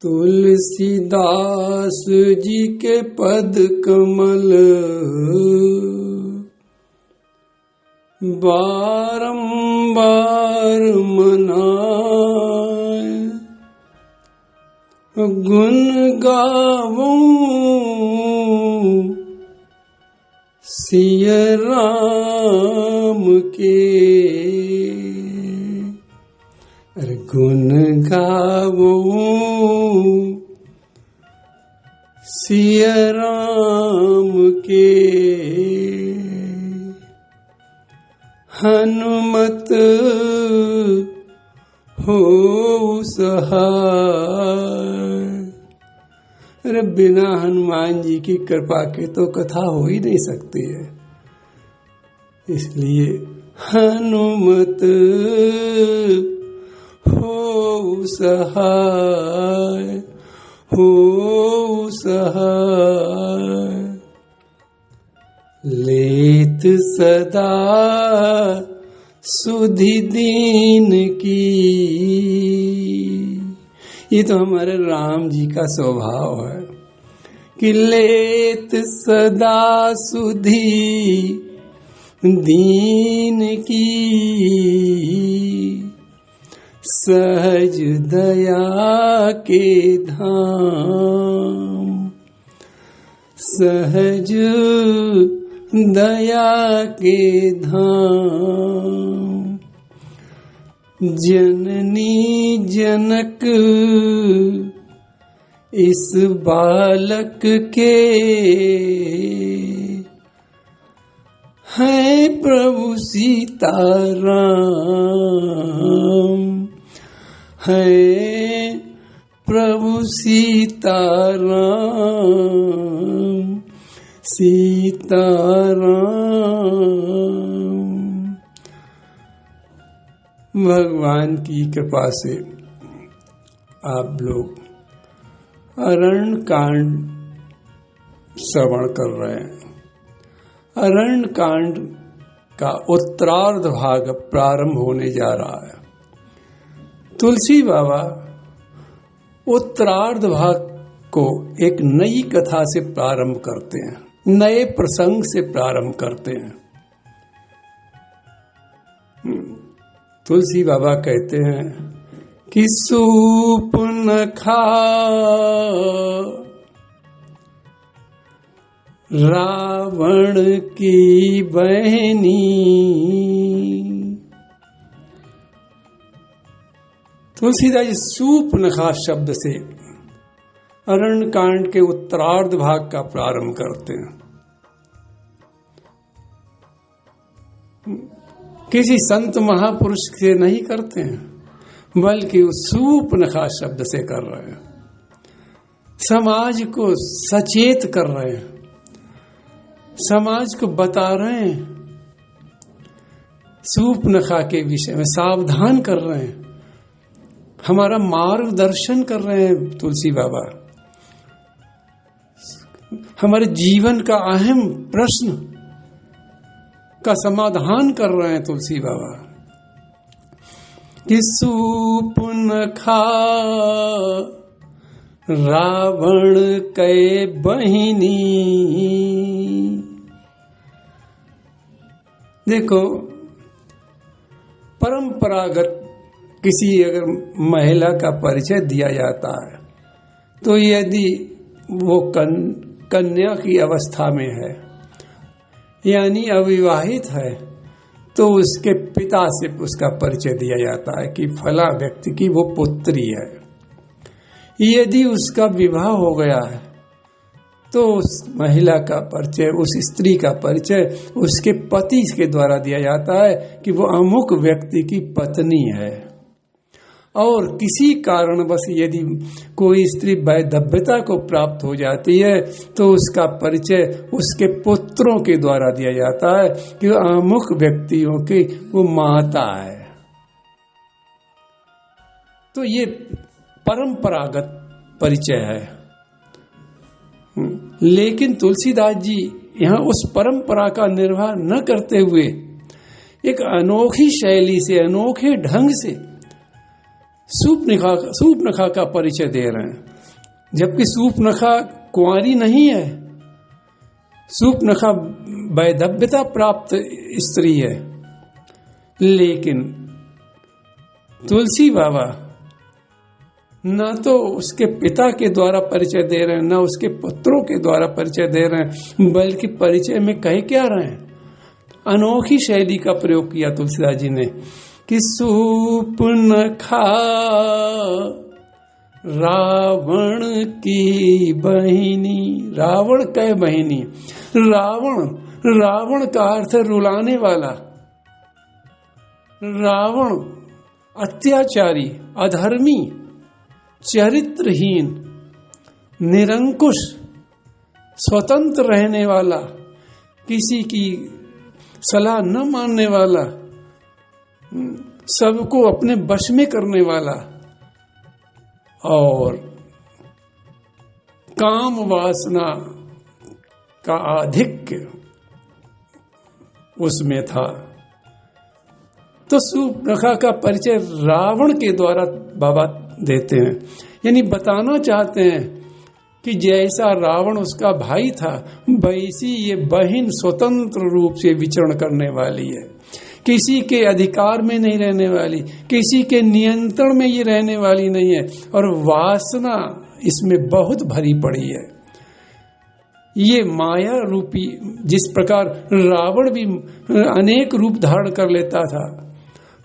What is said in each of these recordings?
तुलसीदास जी के पद कमल बारंबार मनाए, गुण गाऊं सिया राम के। अरे गुण गाऊं सिया राम के, हनुमत हो सहाय। अरे बिना हनुमान जी की कृपा के तो कथा हो ही नहीं सकती है, इसलिए हनुमत हो सहाय, हो सहाय। लेत सदा सुधि दीन की। ये तो हमारे राम जी का स्वभाव है कि लेत सदा सुधि दीन की, सहज दया के धाम, सहज दया के धाम। जननी जनक इस बालक के, है प्रभु सीताराम, है प्रभु सीताराम, सीताराम। भगवान की कृपा से आप लोग अरण्य कांड श्रवण कर रहे हैं। अरण्य कांड का उत्तरार्ध भाग प्रारंभ होने जा रहा है। तुलसी बाबा उत्तरार्ध भाग को एक नई कथा से प्रारंभ करते हैं, नए प्रसंग से प्रारंभ करते हैं। तुलसी बाबा कहते हैं कि सूप न खा रावण की बहनी। तुलसीदास जी सूप न खा शब्द से अरण्य कांड के उत्तरार्ध भाग का प्रारंभ करते हैं। किसी संत महापुरुष से नहीं करते हैं, बल्कि उस सूप नखा शब्द से कर रहे हैं। समाज को सचेत कर रहे हैं, समाज को बता रहे हैं, सूप नखा के विषय में सावधान कर रहे हैं, हमारा मार्गदर्शन कर रहे हैं। तुलसी बाबा हमारे जीवन का अहम प्रश्न का समाधान कर रहे हैं। तुलसी बाबा कि सूप न खा रावण के बहिनी। देखो, परंपरागत किसी अगर महिला का परिचय दिया जाता है तो यदि वो कन्या की अवस्था में है यानी अविवाहित है तो उसके पिता से उसका परिचय दिया जाता है कि फला व्यक्ति की वो पुत्री है। यदि उसका विवाह हो गया है तो उस महिला का परिचय, उस स्त्री का परिचय उसके पति के द्वारा दिया जाता है कि वो अमुक व्यक्ति की पत्नी है। और किसी कारणवश यदि कोई स्त्री वैधव्यता को प्राप्त हो जाती है तो उसका परिचय उसके पुत्रों के द्वारा दिया जाता है कि अमुक व्यक्तियों की वो माता है। तो ये परंपरागत परिचय है। लेकिन तुलसीदास जी यहाँ उस परंपरा का निर्वाह न करते हुए एक अनोखी शैली से, अनोखे ढंग से सूपनखा का परिचय दे रहे हैं, जबकि सूपनखा कुंवारी नहीं है। सूपनखा वैधव्यता प्राप्त स्त्री है, लेकिन तुलसी बाबा न तो उसके पिता के द्वारा परिचय दे रहे हैं, न उसके पुत्रों के द्वारा परिचय दे रहे हैं, बल्कि परिचय में कह क्या रहे हैं, अनोखी शैली का प्रयोग किया तुलसीदास जी ने कि सूपनखा रावण की बहिनी। रावण कै बहिनी? रावण का अर्थ रुलाने वाला। रावण अत्याचारी, अधर्मी, चरित्रहीन, निरंकुश, स्वतंत्र रहने वाला, किसी की सलाह न मानने वाला, सबको अपने वश में करने वाला और काम वासना का आधिक्य उसमें था। तो सूपनखा का परिचय रावण के द्वारा बाबा देते हैं, यानी बताना चाहते हैं कि जैसा रावण उसका भाई था, वैसी ये बहन स्वतंत्र रूप से विचरण करने वाली है, किसी के अधिकार में नहीं रहने वाली, किसी के नियंत्रण में ये रहने वाली नहीं है, और वासना इसमें बहुत भरी पड़ी है। ये माया रूपी, जिस प्रकार रावण भी अनेक रूप धारण कर लेता था,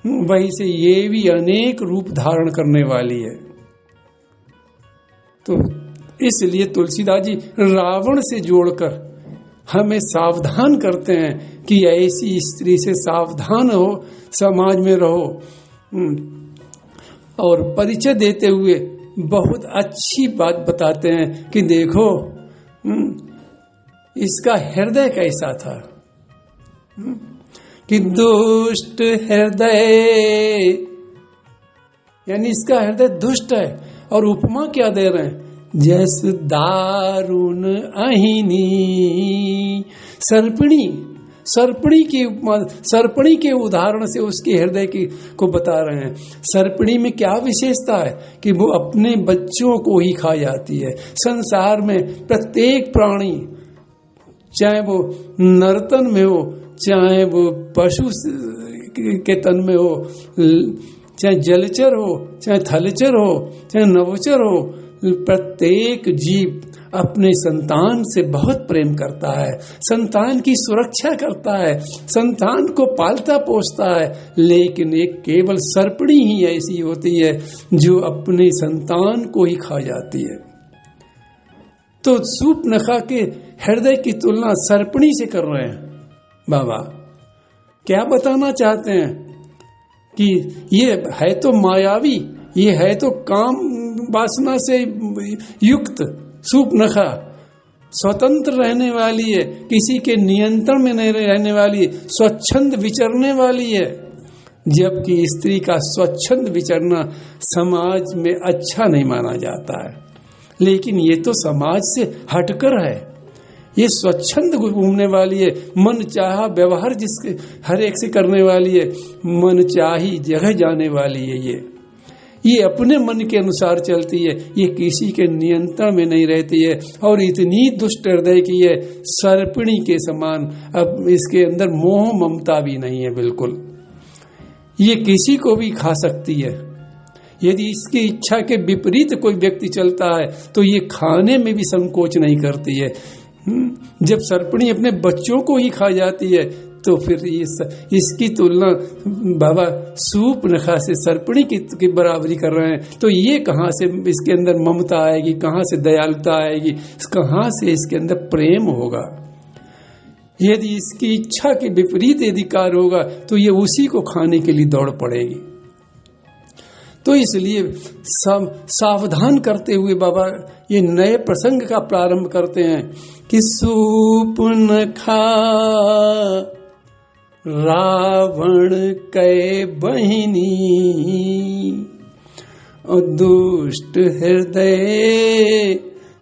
वही से ये भी अनेक रूप धारण करने वाली है। तो इसलिए तुलसीदास जी रावण से जोड़कर हमें सावधान करते हैं कि ऐसी स्त्री से सावधान हो, समाज में रहो। और परिचय देते हुए बहुत अच्छी बात बताते हैं कि देखो इसका हृदय कैसा था, कि दुष्ट हृदय, यानी इसका हृदय दुष्ट है। और उपमा क्या दे रहे हैं, जैस दारुण अहिनी। सर्पणी के उदाहरण से उसके हृदय की को बता रहे हैं। सर्पणी में क्या विशेषता है कि वो अपने बच्चों को ही खा जाती है। संसार में प्रत्येक प्राणी, चाहे वो नर्तन में हो, चाहे वो पशु के तन में हो, चाहे जलचर हो, चाहे थलचर हो, चाहे नवचर हो, प्रत्येक जीव अपने संतान से बहुत प्रेम करता है, संतान की सुरक्षा करता है, संतान को पालता पोसता है। लेकिन एक केवल सर्पणी ही ऐसी होती है जो अपने संतान को ही खा जाती है। तो सूपनखा के हृदय की तुलना सर्पणी से कर रहे हैं बाबा। क्या बताना चाहते हैं कि ये है तो मायावी, ये है तो काम वासना से युक्त सूपनखा, स्वतंत्र रहने वाली है, किसी के नियंत्रण में नहीं रहने वाली, स्वच्छंद विचरने वाली है। जबकि स्त्री का स्वच्छंद विचरना समाज में अच्छा नहीं माना जाता है, लेकिन ये तो समाज से हटकर है। ये स्वच्छंद घूमने वाली है, मन चाहा व्यवहार जिसके हर एक से करने वाली है, मन चाही जगह जाने वाली है। ये अपने मन के अनुसार चलती है, ये किसी के नियंत्रण में नहीं रहती है, और इतनी दुष्ट हृदय की है, सर्पिणी के समान। अब इसके अंदर मोह ममता भी नहीं है बिल्कुल, ये किसी को भी खा सकती है। यदि इसकी इच्छा के विपरीत कोई व्यक्ति चलता है तो ये खाने में भी संकोच नहीं करती है। जब सर्पिणी अपने बच्चों को ही खा जाती है तो फिर इसकी तुलना बाबा सूपनखा से सर्पिणी की बराबरी कर रहे हैं। तो ये कहाँ से इसके अंदर ममता आएगी, कहाँ से दयालुता आएगी, कहाँ से इसके अंदर प्रेम होगा। यदि इसकी इच्छा के विपरीत यदि कार्य होगा तो ये उसी को खाने के लिए दौड़ पड़ेगी। तो इसलिए सावधान करते हुए बाबा ये नए प्रसंग का प्रारंभ करते हैं कि सूपनखा रावण कै बहिनी, और दुष्ट हृदय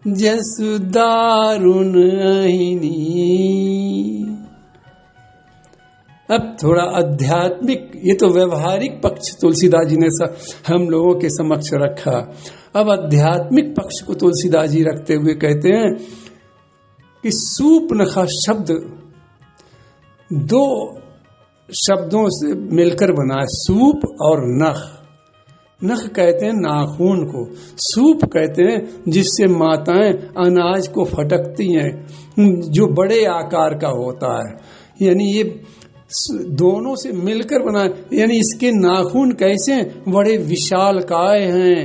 जसु दारुण अहिनी। अब थोड़ा आध्यात्मिक, ये तो व्यवहारिक पक्ष तुलसीदास जी ने हम लोगों के समक्ष रखा। अब आध्यात्मिक पक्ष को तुलसीदास जी रखते हुए कहते हैं कि सूपनखा शब्द दो शब्दों से मिलकर बना है, सूप और नख। नख कहते हैं नाखून को, सूप कहते हैं जिससे माताएं अनाज को फटकती हैं, जो बड़े आकार का होता है। यानी ये दोनों से मिलकर बना है। यानी इसके नाखून कैसे हैं? बड़े विशालकाय हैं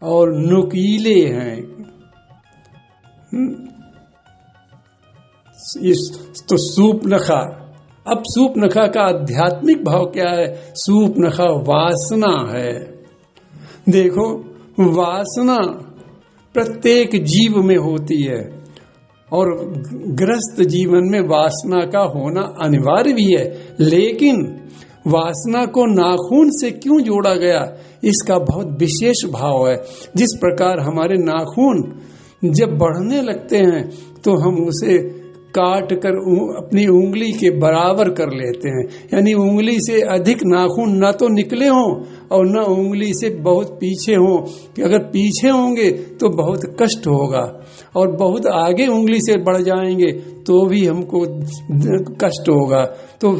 और नुकीले हैं। तो सूपनखा। अब सूपनखा का आध्यात्मिक भाव क्या है? सूपनखा वासना है। देखो, वासना प्रत्येक जीव में होती है और गृहस्थ जीवन में वासना का होना अनिवार्य भी है, लेकिन वासना को नाखून से क्यों जोड़ा गया, इसका बहुत विशेष भाव है। जिस प्रकार हमारे नाखून जब बढ़ने लगते हैं तो हम उसे काट कर अपनी उंगली के बराबर कर लेते हैं। यानी उंगली से अधिक नाखून न तो निकले हों और न उंगली से बहुत पीछे हों, कि अगर पीछे होंगे तो बहुत कष्ट होगा और बहुत आगे उंगली से बढ़ जाएंगे तो भी हमको कष्ट होगा। तो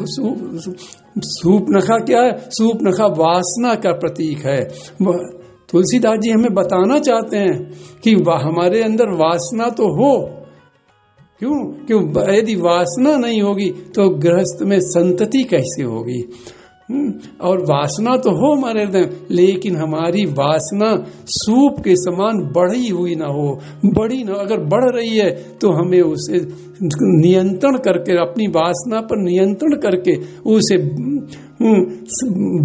सूपनखा क्या है? सूपनखा वासना का प्रतीक है। तुलसीदास जी हमें बताना चाहते हैं कि हमारे अंदर वासना तो हो। क्यों? यदि वासना नहीं होगी तो गृहस्थ में संतति कैसे होगी? और वासना तो हो हमारे हृदय, लेकिन हमारी वासना सूप के समान बढ़ी हुई ना हो, बड़ी ना। अगर बढ़ रही है तो हमें उसे नियंत्रण करके, अपनी वासना पर नियंत्रण करके उसे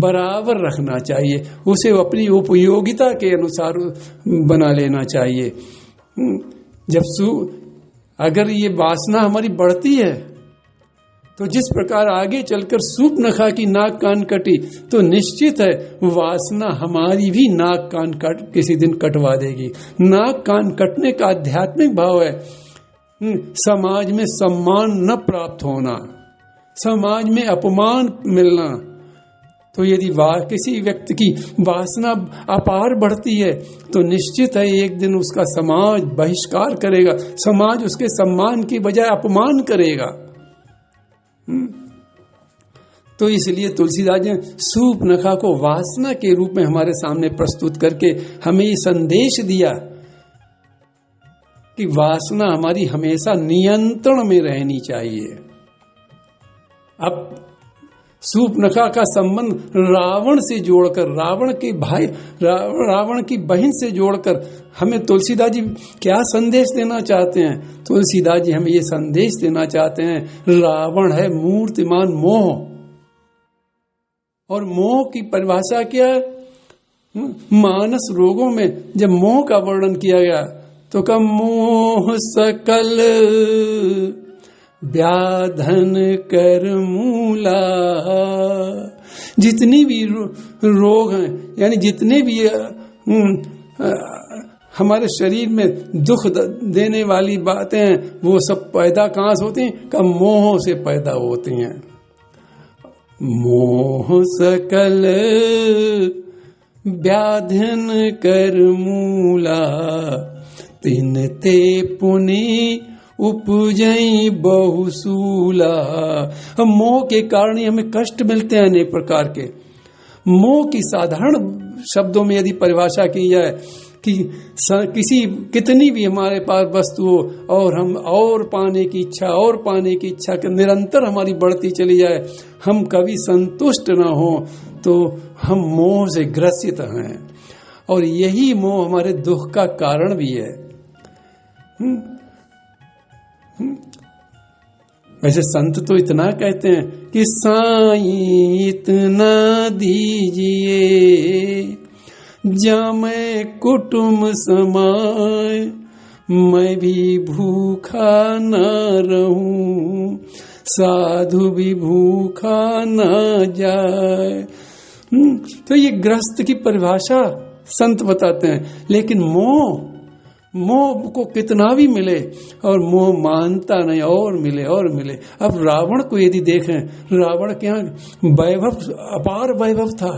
बराबर रखना चाहिए, उसे अपनी उपयोगिता के अनुसार बना लेना चाहिए। अगर ये वासना हमारी बढ़ती है तो जिस प्रकार आगे चलकर सूपनखा की नाक कान कटी, तो निश्चित है वासना हमारी भी नाक कान किसी दिन कटवा देगी। नाक कान कटने का आध्यात्मिक भाव है समाज में सम्मान न प्राप्त होना, समाज में अपमान मिलना। तो यदि किसी व्यक्ति की वासना अपार बढ़ती है तो निश्चित है एक दिन उसका समाज बहिष्कार करेगा, समाज उसके सम्मान की बजाय अपमान करेगा। तो इसलिए तुलसीदास जी ने सूपनखा को वासना के रूप में हमारे सामने प्रस्तुत करके हमें ये संदेश दिया कि वासना हमारी हमेशा नियंत्रण में रहनी चाहिए। अब सूपनखा का संबंध रावण से जोड़कर, रावण की बहन से जोड़कर हमें तुलसीदास जी क्या संदेश देना चाहते हैं? तुलसीदास जी हमें ये संदेश देना चाहते हैं, रावण है मूर्तिमान मोह। और मोह की परिभाषा क्या है? मानस रोगों में जब मोह का वर्णन किया गया तो कब मोह सकल व्याधन कर मूला। जितनी भी रोग हैं, यानी जितने भी हमारे शरीर में दुख देने वाली बातें हैं, वो सब पैदा कहाँ से होती हैं? कब मोह से पैदा होती हैं। मोह सकल व्याधन कर मूला, तिन ते पुनि उपजई बहुसूला। हम मोह के कारण ही हमें कष्ट मिलते हैं अनेक प्रकार के। मोह की साधारण शब्दों में यदि परिभाषा की जाए कि कितनी भी हमारे पास वस्तु हो और हम और पाने की इच्छा निरंतर हमारी बढ़ती चली जाए, हम कभी संतुष्ट न हो, तो हम मोह से ग्रसित हैं। और यही मोह हमारे दुख का कारण भी है। वैसे संत तो इतना कहते हैं कि साईं इतना दीजिए जामे कुटुंब समाए, मैं भी भूखा न रहूं, साधु भी भूखा न जाए। तो ये गृहस्थ की परिभाषा संत बताते हैं। लेकिन मोह मोह को कितना भी मिले और मोह मानता नहीं, और मिले और मिले। अब रावण को यदि देखें, रावण के यहाँ वैभव, अपार वैभव था,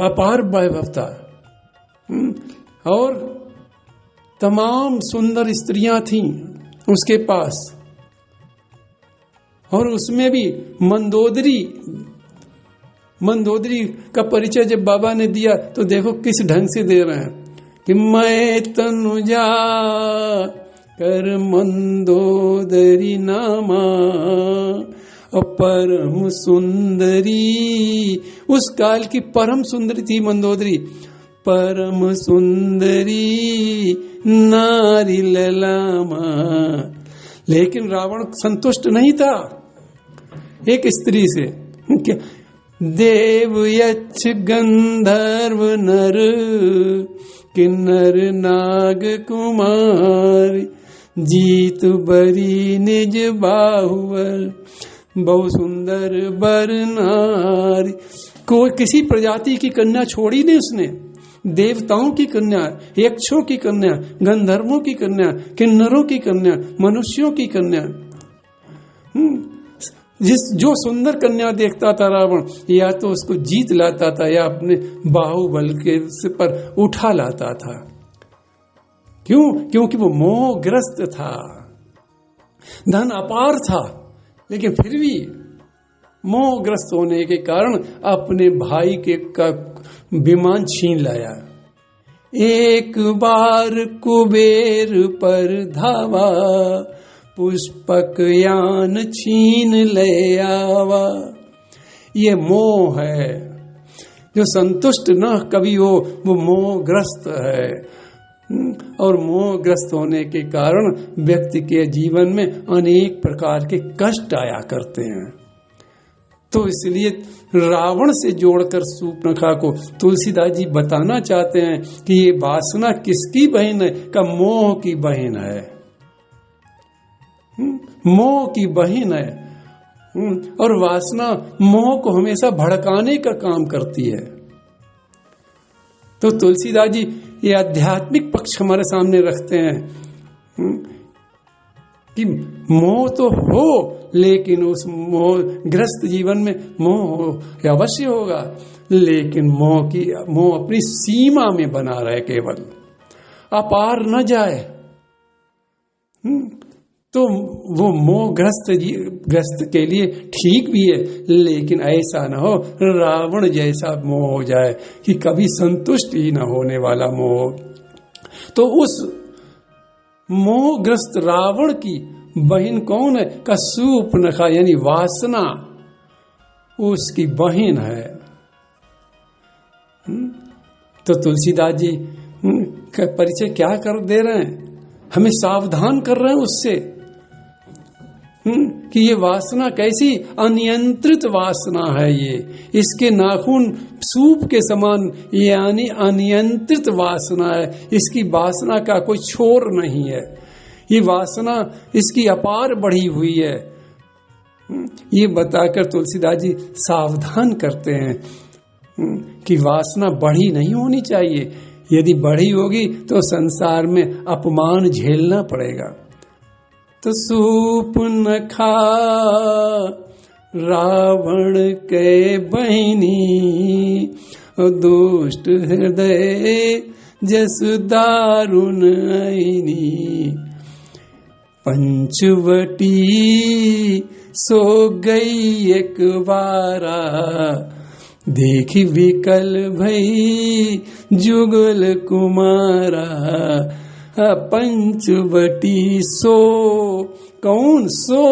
अपार वैभव था, और तमाम सुंदर स्त्रियां थीं उसके पास, और उसमें भी मंदोदरी का परिचय जब बाबा ने दिया तो देखो किस ढंग से दे रहे हैं कि मैं तनुजा कर मंदोदरी नामा परम सुंदरी। उस काल की परम सुंदरी थी मंदोदरी, परम सुंदरी नारी ललामा। लेकिन रावण संतुष्ट नहीं था एक स्त्री से। देव यक्ष गंधर्व नर किन्नर नाग कुमार जीत बरी निज बाहुबल बहु सुंदर बर नारी। कोई किसी प्रजाति की कन्या छोड़ी नहीं उसने, देवताओं की कन्या, यक्षों की कन्या, गंधर्वों की कन्या, किन्नरों की कन्या, मनुष्यों की कन्या। जो सुंदर कन्या देखता था रावण, या तो उसको जीत लाता था या अपने बाहुबल के पर उठा लाता था। क्यों? क्योंकि वो मोहग्रस्त था। धन अपार था, लेकिन फिर भी मोहग्रस्त होने के कारण अपने भाई के का विमान छीन लाया। एक बार कुबेर पर धावा पुष्पक यान छीन ले आवा। ये मोह है, जो संतुष्ट न कभी हो वो मोहग्रस्त है, और मोहग्रस्त होने के कारण व्यक्ति के जीवन में अनेक प्रकार के कष्ट आया करते हैं। तो इसलिए रावण से जोड़कर शूर्पणखा को तुलसीदास जी बताना चाहते हैं कि ये वासना किसकी बहन है? का मोह की बहन है, मोह की बहन है। और वासना मोह को हमेशा भड़काने का काम करती है। तो तुलसीदास जी ये आध्यात्मिक पक्ष हमारे सामने रखते हैं कि मोह तो हो, लेकिन उस मोहग्रस्त जीवन में मोह अवश्य होगा, लेकिन मोह अपनी सीमा में बना रहे, केवल अपार न जाए। तो वो मोहग्रस्त के लिए ठीक भी है, लेकिन ऐसा न हो रावण जैसा मोह हो जाए कि कभी संतुष्ट ही न होने वाला मोह। तो उस मोहग्रस्त रावण की बहन कौन है? का शूर्पणखा, यानी वासना उसकी बहन है। तो तुलसीदास जी का परिचय क्या कर दे रहे हैं? हमें सावधान कर रहे हैं उससे कि ये वासना कैसी अनियंत्रित वासना है। ये इसके नाखून सूप के समान, यानी अनियंत्रित वासना है। इसकी वासना का कोई छोर नहीं है। ये वासना इसकी अपार बढ़ी हुई है। ये बताकर तुलसीदास जी सावधान करते हैं कि वासना बढ़ी नहीं होनी चाहिए। यदि बढ़ी होगी तो संसार में अपमान झेलना पड़ेगा। तो शूर्पणखा रावण के बहिनी दुष्ट हृदय जस दारुण ऐनी। पंचवटी सो गई एक बारा देखी विकल भई जुगल कुमारा। पंचवटी सो, कौन सो?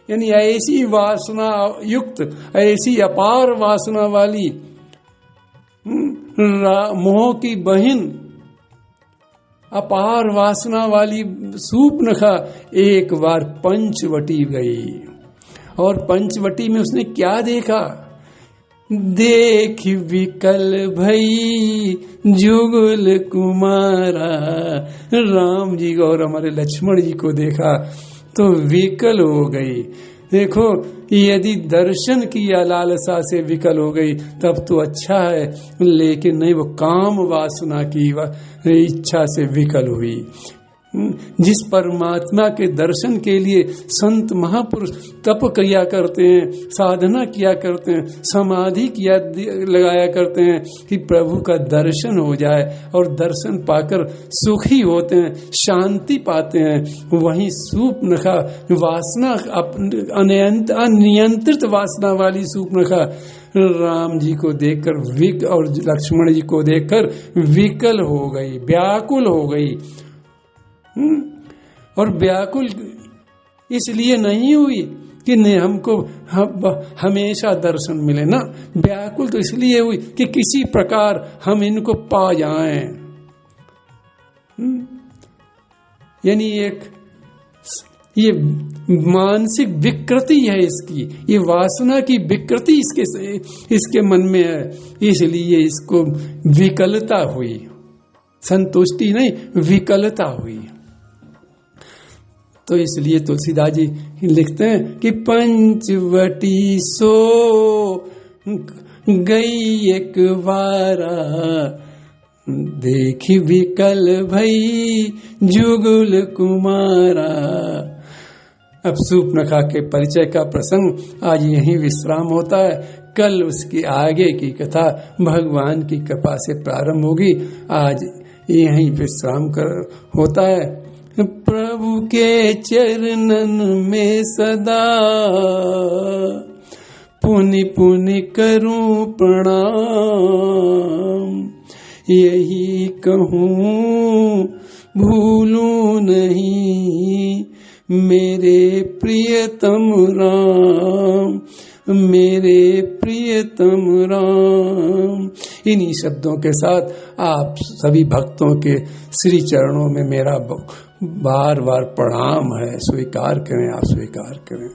यानी ऐसी वासना युक्त, ऐसी अपार वासना वाली मोह की बहन, अपार वासना वाली शूर्पणखा एक बार पंचवटी गई। और पंचवटी में उसने क्या देखा? देख विकल भई जुगल कुमारा। राम जी को और हमारे लक्ष्मण जी को देखा तो विकल हो गई। देखो, यदि दर्शन की या लालसा से विकल हो गई तब तो अच्छा है, लेकिन नहीं, वो काम वासना की इच्छा से विकल हुई। जिस परमात्मा के दर्शन के लिए संत महापुरुष तप किया करते हैं, साधना किया करते हैं, समाधि किया लगाया करते हैं कि प्रभु का दर्शन हो जाए, और दर्शन पाकर सुखी होते हैं, शांति पाते हैं, वहीं सूर्पनखा वासना, अनियंत्रित वासना वाली सूर्पनखा राम जी को देखकर और लक्ष्मण जी को देखकर विकल हो गई, व्याकुल हो गई। और व्याकुल इसलिए नहीं हुई कि हमको हमेशा दर्शन मिले ना, व्याकुल तो इसलिए हुई कि किसी प्रकार हम इनको पा जाएं। यानी ये मानसिक विकृति है इसकी, ये वासना की विकृति इसके मन में है, इसलिए इसको विकलता हुई, संतुष्टि नहीं, विकलता हुई। तो इसलिए तुलसीदास जी लिखते हैं कि पंचवटी सो गई एक बारा, देखी विकल भई जुगुल कुमारा। अब सूर्पनखा के परिचय का प्रसंग आज यहीं विश्राम होता है। कल उसकी आगे की कथा भगवान की कृपा से प्रारंभ होगी। आज यहीं विश्राम होता है। प्रभु के चरणन में सदा पुनि पुनि करूं प्रणाम, यही कहूं भूलूं नहीं मेरे प्रियतम राम, मेरे प्रियतम राम। इन्हीं शब्दों के साथ आप सभी भक्तों के श्री चरणों में मेरा बार बार प्रणाम है। स्वीकार करें, आप स्वीकार करें।